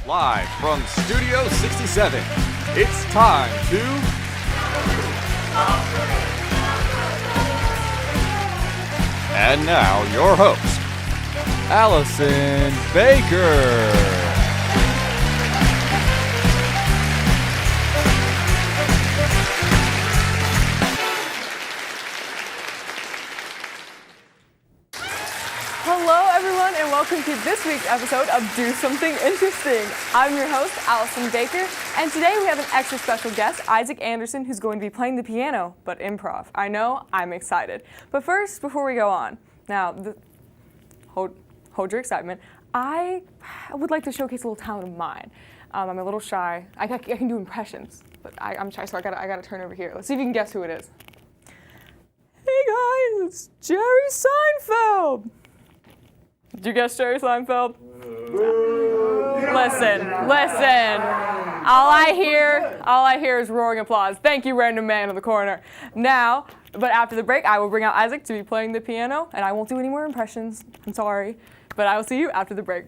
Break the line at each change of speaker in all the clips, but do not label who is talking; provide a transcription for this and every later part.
Live from Studio 67, it's time to... And now, your host, Allison Baker.
Hello everyone and welcome to this week's episode of Do Something Interesting. I'm your host, Allison Baker, and today we have an extra special guest, Isaac Anderson, who's going to be playing the piano, but improv. I know, I'm excited. But first, before we go on, now, hold your excitement, I would like to showcase a little talent of mine. I'm a little shy. I can do impressions, but I'm shy, so I gotta turn over here. Let's see if you can guess who it is. Hey guys, it's Jerry Seinfeld. Did you guess Jerry Seinfeld? Listen. All I hear is roaring applause. Thank you, random man in the corner. Now, but after the break, I will bring out Isaac to be playing the piano, and I won't do any more impressions. I'm sorry, but I will see you after the break.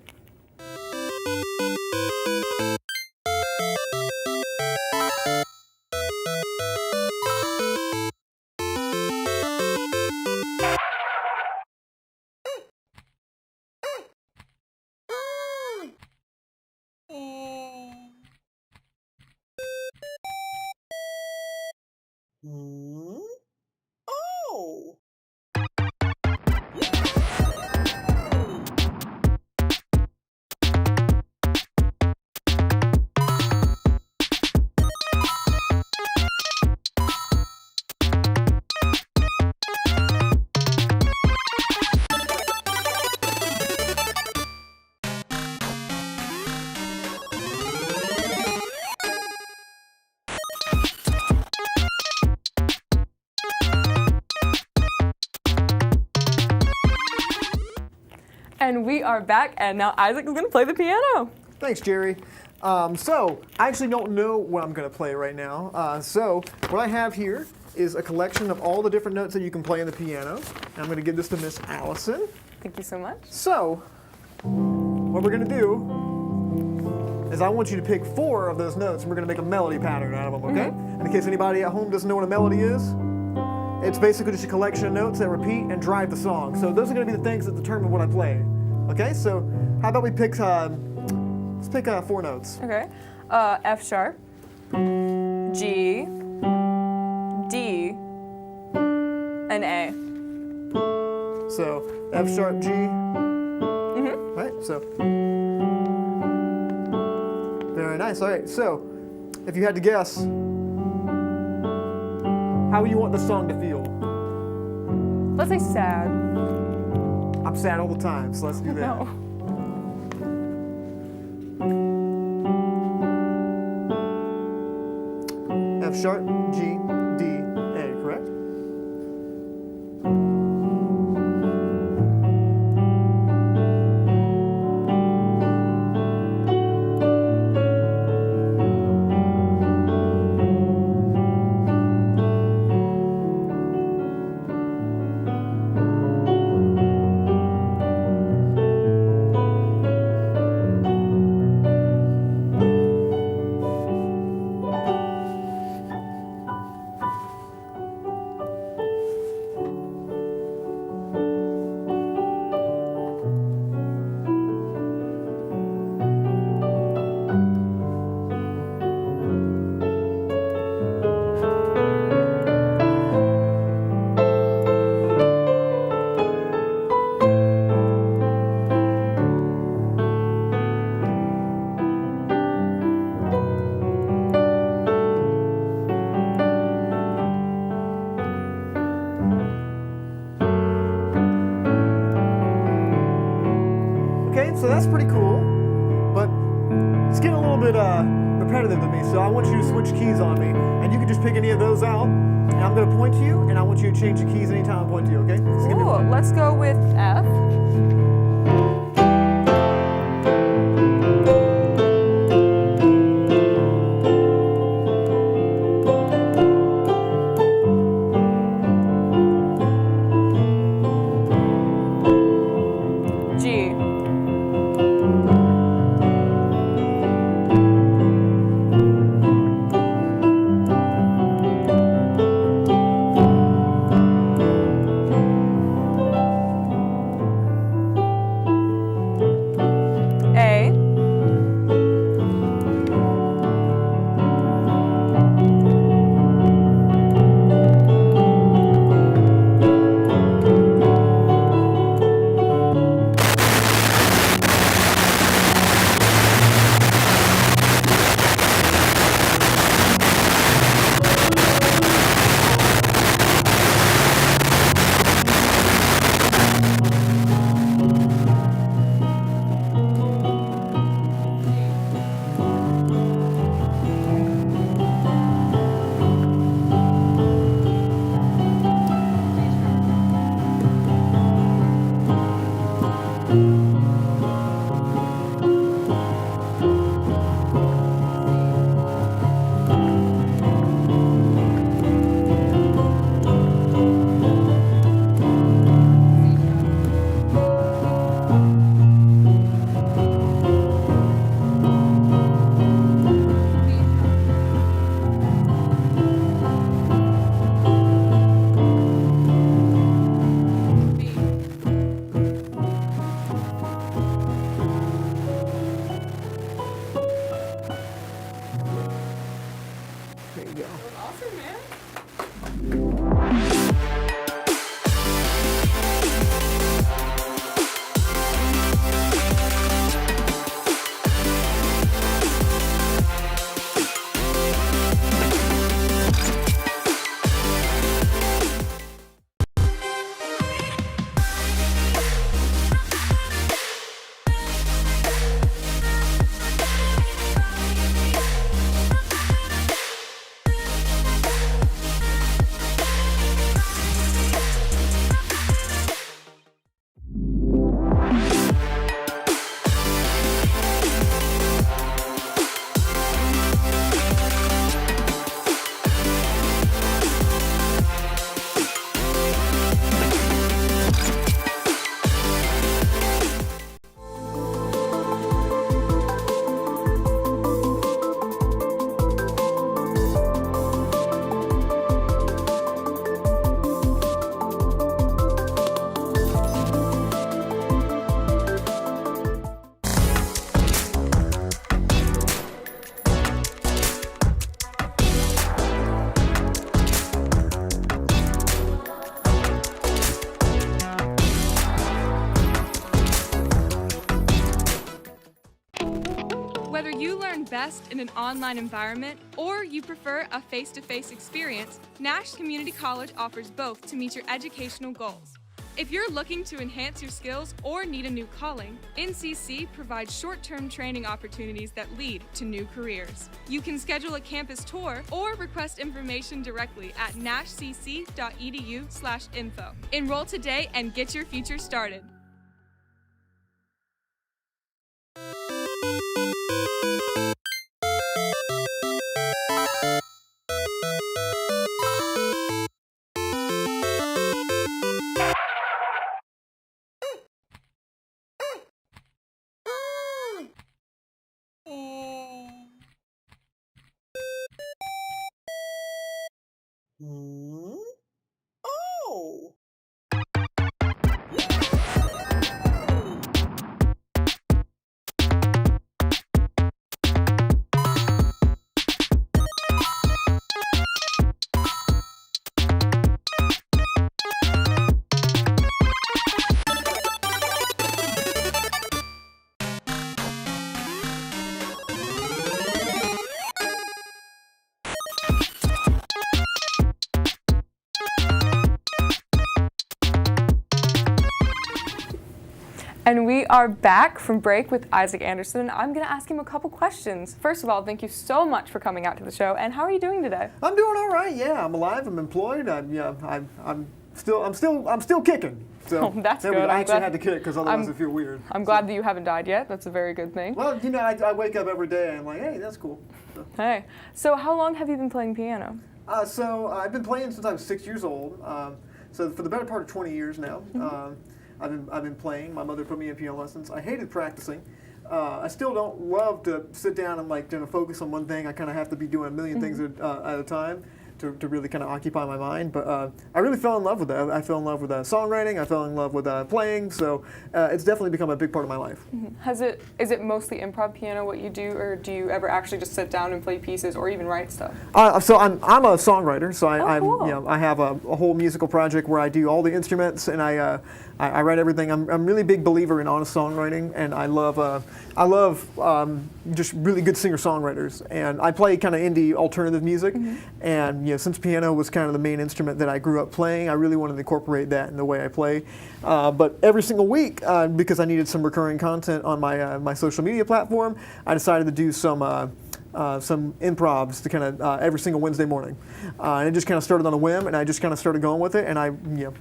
Oh!
And we are back, and now Isaac is going to play the piano.
Thanks, Jerry. So, I actually don't know what I'm going to play right now. So, what I have here is a collection of all the different notes that you can play on the piano. And I'm going to give this to Miss Allison.
Thank you so much.
So, what we're going to do is I want you to pick 4 of those notes, and we're going to make a melody pattern out of them, okay? And in case anybody at home doesn't know what a melody is, it's basically just a collection of notes that repeat and drive the song. So those are going to be the things that determine what I play. Okay, so how about we pick, let's pick 4 notes.
Okay, F sharp, G, D, and A.
So F sharp, G. Right, so. Very nice, all right, so if you had to guess, how you want the song to feel?
Let's say sad.
I'm sad all the time, so let's do that.
No.
F sharp, G, D, A, correct? So that's pretty cool, but it's getting a little bit repetitive to me, so I want you to switch keys on me, and you can just pick any of those out, and I'm going to point to you, and I want you to change the keys anytime I point to you, okay? So
Cool, let's go with F.
There you go.
Awesome, man. Whether you learn best in an online environment or you prefer a face-to-face experience, Nash Community College offers both to meet your educational goals. If you're looking to enhance your skills or need a new calling, NCC provides short-term training opportunities that lead to new careers. You can schedule a campus tour or request information directly at nashcc.edu/info. Enroll today and get your future started.
Oh!
And we are back from break with Isaac Anderson. I'm going to ask him a couple questions. First of all, thank you so much for coming out to the show. And how are you doing today?
I'm doing all right. Yeah, I'm alive. I'm employed. I'm still kicking. So
Oh, that's
there
good.
we go. I
I'm
actually
glad-
had to kick because otherwise it feel weird.
I'm glad that you haven't died yet. That's a very good thing.
Well, you know, I wake up every day and I'm like, hey, that's cool. So,
Hey, so how long have you been playing piano?
I've been playing since I was 6 years old. So for the better part of 20 years now, I've been playing. My mother put me in piano lessons. I hated practicing. I still don't love to sit down and focus on one thing. I kind of have to be doing a million things at a time to really kind of occupy my mind. But I really fell in love with that. I fell in love with songwriting. I fell in love with playing. So it's definitely become a big part of my life.
Is it mostly improv piano what you do, or do you ever actually just sit down and play pieces or even write stuff?
So I'm a songwriter. So
Cool.
I have a whole musical project where I do all the instruments and I write everything. I'm a really big believer in honest songwriting, and I love just really good singer-songwriters. And I play kind of indie alternative music, and since piano was kind of the main instrument that I grew up playing, I really wanted to incorporate that in the way I play. But every single week, because I needed some recurring content on my social media platform, I decided to do some improvs to kind of every single Wednesday morning. And it just kind of started on a whim, and I just kind of started going with it, and I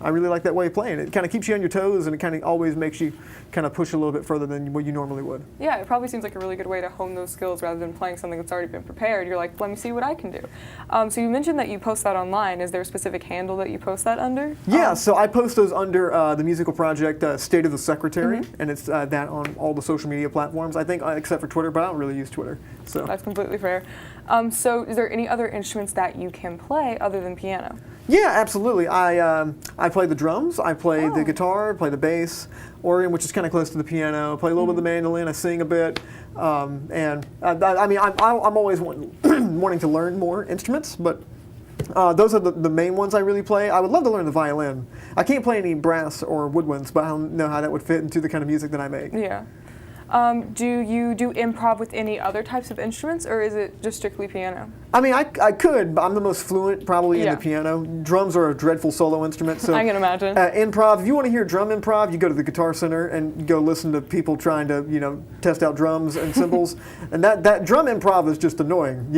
really like that way of playing. It kind of keeps you on your toes, and it kind of always makes you kind of push a little bit further than what you normally would.
Yeah, it probably seems like a really good way to hone those skills rather than playing something that's already been prepared. You're like, let me see what I can do. So you mentioned that you post that online. Is there a specific handle that you post that under?
Yeah, so I post those under the musical project State of the Secretary, and it's that on all the social media platforms, I think, except for Twitter, but I don't really use Twitter. So
That's completely fair. So is there any other instruments that you can play other than piano?
yeah, absolutely. I play the drums, I play the guitar, I play the bass, organ, which is kind of close to the piano. I play a little bit of the mandolin, I sing a bit, and I'm always wanting been wanting to learn more instruments, but those are the main ones I really play. I would love to learn the violin. I can't play any brass or woodwinds, but I don't know how that would fit into the kind of music that I make.
Yeah. Do you do improv with any other types of instruments, or is it just strictly piano?
I mean, I could, but I'm the most fluent probably in
Yeah.
the piano. Drums are a dreadful solo instrument, so
I can imagine.
improv. If you want to hear drum improv, you go to the Guitar Center and go listen to people trying to, test out drums and cymbals. And that drum improv is just annoying,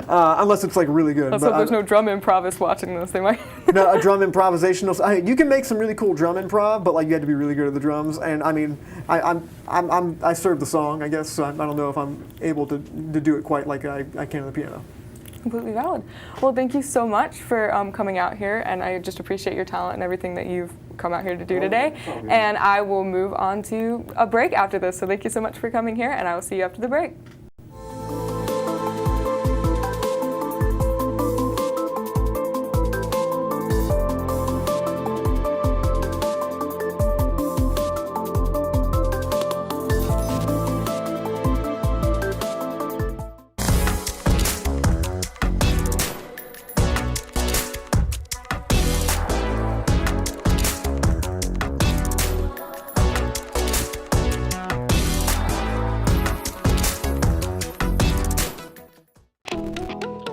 unless it's like really good.
Let's hope there's no drum improvists watching this. They might.
No, a drum improvisational. You can make some really cool drum improv, but like you have to be really good at the drums. And I mean, I serve the song, I guess. So I don't know if I'm able to do it quite like I can on the piano.
Completely valid. Well, thank you so much for coming out here, and I just appreciate your talent and everything that you've come out here to do today. And I will move on to a break after this. So thank you so much for coming here, and I will see you after the break.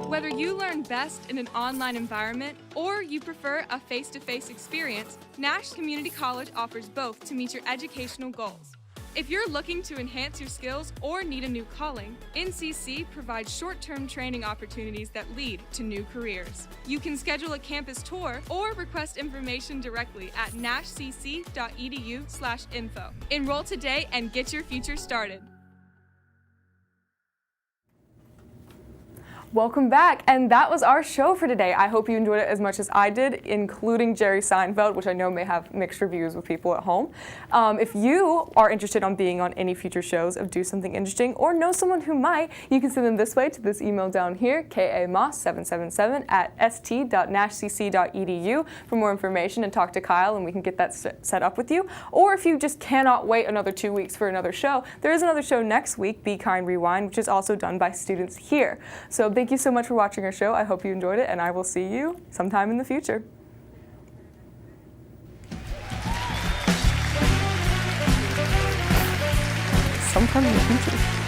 Whether you learn best in an online environment or you prefer a face-to-face experience, Nash Community College offers both to meet your educational goals. If you're looking to enhance your skills or need a new calling, NCC provides short-term training opportunities that lead to new careers. You can schedule a campus tour or request information directly at nashcc.edu/info. Enroll today and get your future started.
Welcome back, and that was our show for today. I hope you enjoyed it as much as I did, including Jerry Seinfeld, which I know may have mixed reviews with people at home. If you are interested in being on any future shows of Do Something Interesting or know someone who might, you can send them this way to this email down here, kamoss777@st.nashcc.edu for more information and talk to Kyle, and we can get that set up with you. Or if you just cannot wait another 2 weeks for another show, there is another show next week, Be Kind Rewind, which is also done by students here. So thank you so much for watching our show. I hope you enjoyed it, and I will see you sometime in the future. Sometime in the future.